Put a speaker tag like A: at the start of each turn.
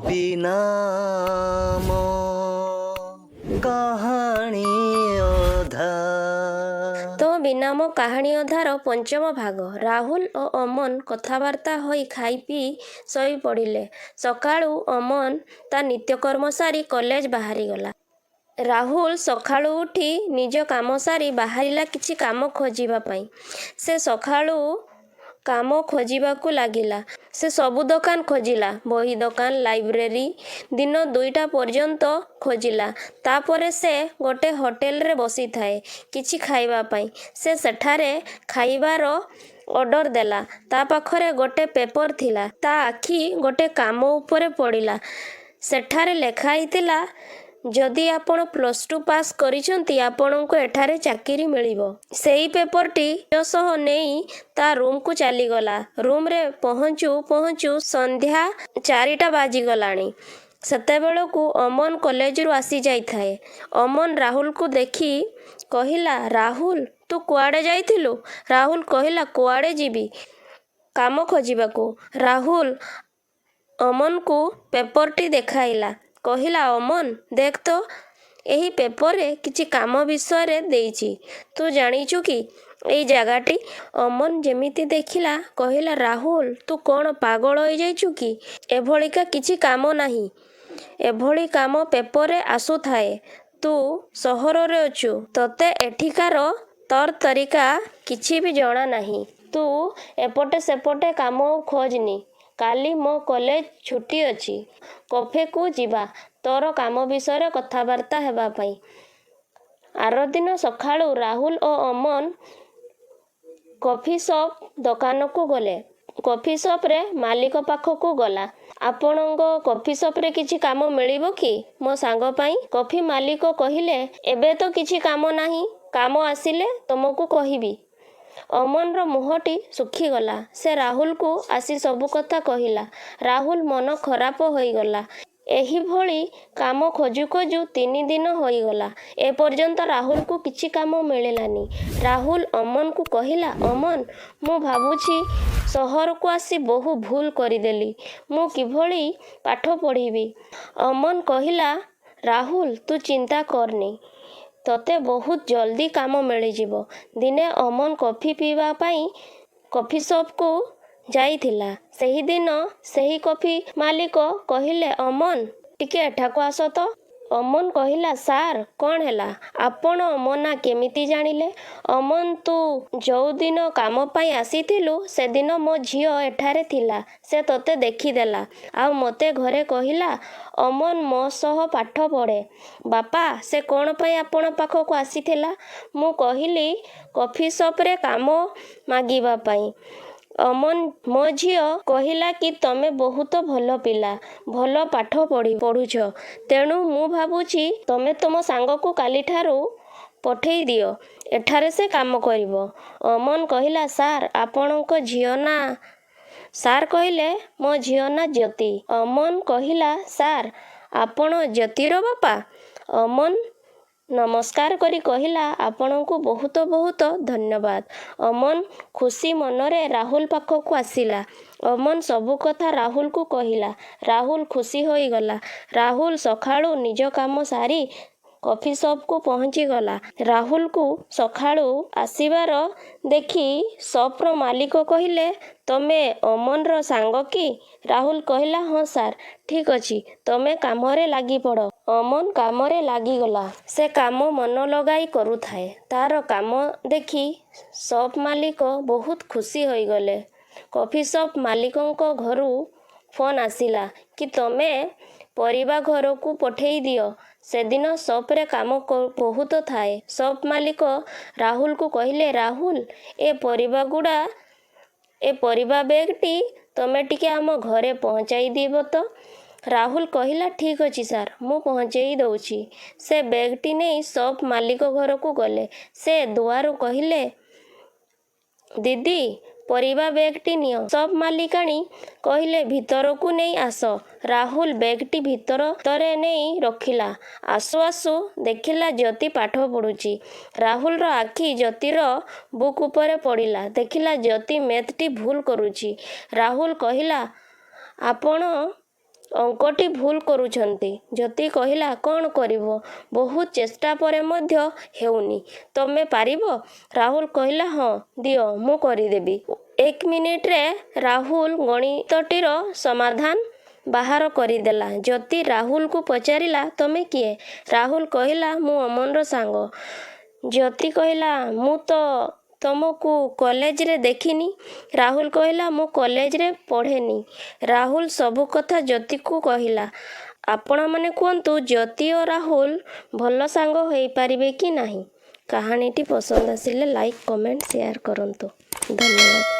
A: ବିନା ମୋ କାହାଣୀ ଅଧା।
B: ତ ବିନା ମୋ କାହାଣୀ ଅଧାର ପଞ୍ଚମ ଭାଗ। ରାହୁଲ ଓ ଅମନ କଥାବାର୍ତ୍ତା ହୋଇ ଖାଇ ପିଇ ଶୋଇ ପଡ଼ିଲେ। ସକାଳୁ ଅମନ ତା ନିତ୍ୟକର୍ମ ସାରି କଲେଜ ବାହାରିଗଲା। ରାହୁଲ ସକାଳୁ ଉଠି ନିଜ କାମ ସାରି ବାହାରିଲା କିଛି କାମ ଖୋଜିବା ପାଇଁ। ସେ ସକାଳୁ କାମ ଖୋଜିବାକୁ ଲାଗିଲା। ସେ ସବୁ ଦୋକାନ ଖୋଜିଲା, ବହି ଦୋକାନ, ଲାଇବ୍ରେରୀ। ଦିନ 2ଟା ପର୍ଯ୍ୟନ୍ତ ଖୋଜିଲା। ତାପରେ ସେ ଗୋଟେ ହୋଟେଲରେ ବସିଥାଏ କିଛି ଖାଇବା ପାଇଁ। ସେ ସେଠାରେ ଖାଇବାର ଅର୍ଡ଼ର ଦେଲା। ତା ପାଖରେ ଗୋଟେ ପେପର ଥିଲା। ତା ଆଖି ଗୋଟେ କାମ ଉପରେ ପଡ଼ିଲା। ସେଠାରେ ଲେଖା ହେଇଥିଲା, ଯଦି ଆପଣ +2 ପାସ୍ କରିଛନ୍ତି ଆପଣଙ୍କୁ ଏଠାରେ ଚାକିରି ମିଳିବ। ସେଇ ପେପରଟି ନିଜ ସହ ନେଇ ତା ରୁମକୁ ଚାଲିଗଲା। ରୁମରେ ପହଞ୍ଚୁ ପହଞ୍ଚୁ ସନ୍ଧ୍ୟା 4ଟା ବାଜିଗଲାଣି। ସେତେବେଳକୁ ଅମନ କଲେଜରୁ ଆସିଯାଇଥାଏ। ଅମନ ରାହୁଲକୁ ଦେଖି କହିଲା, ରାହୁଲ ତୁ କୁଆଡ଼େ ଯାଇଥିଲୁ? ରାହୁଲ କହିଲା, କୁଆଡ଼େ ଯିବି? କାମ ଖୋଜିବାକୁ। ରାହୁଲ ଅମନକୁ ପେପରଟି ଦେଖାଇଲା। କହିଲା, ଅମନ ଦେଖ ତ, ଏହି ପେପରରେ କିଛି କାମ ବିଷୟରେ ଦେଇଛି। ତୁ ଜାଣିଛୁ କି ଏଇ ଜାଗାଟି? ଅମନ ଯେମିତି ଦେଖିଲା କହିଲା, ରାହୁଲ ତୁ କ'ଣ ପାଗଳ ହୋଇଯାଇଛୁ କି? ଏଭଳିକା କିଛି କାମ ନାହିଁ। ଏଭଳି କାମ ପେପରରେ ଆସୁଥାଏ। ତୁ ସହରରେ ଅଛୁ। ତୋତେ ଏଠିକାର ତର ତରିକା କିଛି ବି ଜଣା ନାହିଁ। ତୁ ଏପଟେ ସେପଟେ କାମ ଖୋଜନି। କାଲି ମୋ କଲେଜ ଛୁଟି ଅଛି। କଫେକୁ ଯିବା ତୋର କାମ ବିଷୟରେ କଥାବାର୍ତ୍ତା ହେବା ପାଇଁ। ଆରଦିନ ସକାଳୁ ରାହୁଲ ଓ ଅମନ କଫି ସପ୍ ଦୋକାନକୁ ଗଲେ। କଫି ସପ୍ରେ ମାଲିକ ପାଖକୁ ଗଲା। ଆପଣଙ୍କ କଫି ସପ୍ରେ କିଛି କାମ ମିଳିବ କି ମୋ ସାଙ୍ଗ ପାଇଁ? କଫି ମାଲିକ କହିଲେ, ଏବେ ତ କିଛି କାମ ନାହିଁ। କାମ ଆସିଲେ ତୁମକୁ କହିବି। ଅମନର ମୁହଁଟି ଶୁଖିଗଲା। ସେ ରାହୁଲକୁ ଆସି ସବୁ କଥା କହିଲା। ରାହୁଲ ମନ ଖରାପ ହୋଇଗଲା। ଏହିଭଳି କାମ ଖୋଜୁ ଖୋଜୁ 3 ଦିନ ହୋଇଗଲା। ଏପର୍ଯ୍ୟନ୍ତ ରାହୁଲକୁ କିଛି କାମ ମିଳିଲାନି। ରାହୁଲ ଅମନକୁ କହିଲା, ଅମନ ମୁଁ ଭାବୁଛି ସହରକୁ ଆସି ବହୁ ଭୁଲ କରିଦେଲି। ମୁଁ କିଭଳି ପାଠ ପଢ଼ିବି? ଅମନ କହିଲା, ରାହୁଲ ତୁ ଚିନ୍ତା କରନି। ତୋତେ ବହୁତ ଜଲ୍ଦି କାମ ମିଳିଯିବ। ଦିନେ ଅମନ କଫି ପିଇବା ପାଇଁ କଫି ସପ୍କୁ ଯାଇଥିଲା। ସେହିଦିନ ସେହି କଫି ମାଲିକ କହିଲେ, ଅମନ ଟିକେ ଏଠାକୁ ଆସ ତ। ଅମନ କହିଲା, ସାର୍ କ'ଣ ହେଲା? ଆପଣ ମୋ ନାଁ କେମିତି ଜାଣିଲେ? ଅମନ ତୁ ଯେଉଁଦିନ କାମ ପାଇଁ ଆସିଥିଲୁ ସେଦିନ ମୋ ଝିଅ ଏଠାରେ ଥିଲା। ସେ ତୋତେ ଦେଖିଦେଲା। ଆଉ ମୋତେ ଘରେ କହିଲା ଅମନ ମୋ ସହ ପାଠ ପଢ଼େ। ବାପା ସେ କ'ଣ ପାଇଁ ଆପଣ ପାଖକୁ ଆସିଥିଲା? ମୁଁ କହିଲି କଫି ସପ୍ରେ କାମ ମାଗିବା ପାଇଁ। ଅମନ ମୋ ଝିଅ କହିଲା କି ତମେ ବହୁତ ଭଲ ପିଲା, ଭଲ ପାଠ ପଢ଼ୁଛ। ତେଣୁ ମୁଁ ଭାବୁଛି ତମେ ତୁମ ସାଙ୍ଗକୁ କାଲିଠାରୁ ପଠେଇ ଦିଅ। ଏଠାରେ ସେ କାମ କରିବ। ଅମନ କହିଲା, ସାର୍ ଆପଣଙ୍କ ଝିଅ ନାଁ? ସାର୍ କହିଲେ, ମୋ ଝିଅ ନାଁ ଜ୍ୟୋତି। ଅମନ କହିଲା, ସାର୍ ଆପଣ ଜ୍ୟୋତିର ବାପା? ଅମନ ନମସ୍କାର କରି କହିଲା, ଆପଣଙ୍କୁ ବହୁତ ବହୁତ ଧନ୍ୟବାଦ। ଅମନ ଖୁସି ମନରେ ରାହୁଲ ପାଖକୁ ଆସିଲା। ଅମନ ସବୁ କଥା ରାହୁଲକୁ କହିଲା। ରାହୁଲ ଖୁସି ହୋଇଗଲା। ରାହୁଲ ସକାଳୁ ନିଜ କାମ ସାରି କଫି ସପ୍କୁ ପହଞ୍ଚିଗଲା। ରାହୁଲକୁ ସକାଳୁ ଆସିବାର ଦେଖି ସପ୍ର ମାଲିକ କହିଲେ, ତମେ ଅମନର ସାଙ୍ଗ କି? ରାହୁଲ କହିଲା, ହଁ ସାର୍। ଠିକ୍ ଅଛି, ତମେ କାମରେ ଲାଗିପଡ଼। ଅମନ କାମରେ ଲାଗିଗଲା। ସେ କାମ ମନ ଲଗାଇ କରୁଥାଏ। ତାର କାମ ଦେଖି ସପ୍ ମାଲିକ ବହୁତ ଖୁସି ହୋଇଗଲେ। କଫି ସପ୍ ମାଲିକଙ୍କ ଘରୁ ଫୋନ୍ ଆସିଲା କି ତମେ ପରିବା ଘରକୁ ପଠେଇ ଦିଅ। ସେଦିନ ସପ୍ରେ କାମ ବହୁତ ଥାଏ। ସପ୍ ମାଲିକ ରାହୁଲକୁ କହିଲେ, ରାହୁଲ ଏ ପରିବା ବେଗଟି ତମେ ଟିକେ ଆମ ଘରେ ପହଞ୍ଚାଇ ଦେବ ତ? ରାହୁଲ କହିଲା, ଠିକ୍ ଅଛି ସାର୍, ମୁଁ ପହଞ୍ଚେଇ ଦେଉଛି। ସେ ବେଗଟି ନେଇ ସପ୍ ମାଲିକ ଘରକୁ ଗଲେ। ସେ ଦୁଆରୁ କହିଲେ, ଦିଦି ପରିବା ବେଗଟି ନିଅ। ସପ୍ ମାଲିକାଣୀ କହିଲେ, ଭିତରକୁ ନେଇ ଆସ। ରାହୁଲ ବେଗଟି ଭିତରେ ନେଇ ରଖିଲା। ଆସୁ ଆସୁ ଦେଖିଲା ଜ୍ୟୋତି ପାଠ ପଢ଼ୁଛି। ରାହୁଲର ଆଖି ଜ୍ୟୋତିର ବୁକ୍ ଉପରେ ପଡ଼ିଲା। ଦେଖିଲା ଜ୍ୟୋତି ମ୍ୟାଥ୍ଟି ଭୁଲ କରୁଛି। ରାହୁଲ କହିଲା, ଆପଣ ଅଙ୍କଟି ଭୁଲ କରୁଛନ୍ତି। ଜ୍ୟୋତି କହିଲା, କ'ଣ କରିବ? ବହୁତ ଚେଷ୍ଟା ପରେ ମଧ୍ୟ ହେଉନି। ତମେ ପାରିବ? ରାହୁଲ କହିଲା, ହଁ, ଦିଅ, ମୁଁ କରିଦେବି। 1 ମିନିଟରେ ରାହୁଲ ଗଣିତଟିର ସମାଧାନ ବାହାର କରିଦେଲା। ଜ୍ୟୋତି ରାହୁଲକୁ ପଚାରିଲା, ତମେ କିଏ? ରାହୁଲ କହିଲା, ମୁଁ ଅମନର ସାଙ୍ଗ। ଜ୍ୟୋତି କହିଲା, ମୁଁ ତ ତମକୁ କଲେଜରେ ଦେଖିନି। ରାହୁଲ କହିଲା, ମୁଁ କଲେଜରେ ପଢ଼େନି। ରାହୁଲ ସବୁ କଥା ଜ୍ୟୋତିକୁ କହିଲା। ଆପଣମାନେ କୁହନ୍ତୁ, ଜ୍ୟୋତି ଓ ରାହୁଲ ଭଲ ସାଙ୍ଗ ହୋଇପାରିବେ କି ନାହିଁ? କାହାଣୀଟି ପସନ୍ଦ ଆସିଲେ ଲାଇକ୍, କମେଣ୍ଟ, ସେୟାର କରନ୍ତୁ। ଧନ୍ୟବାଦ।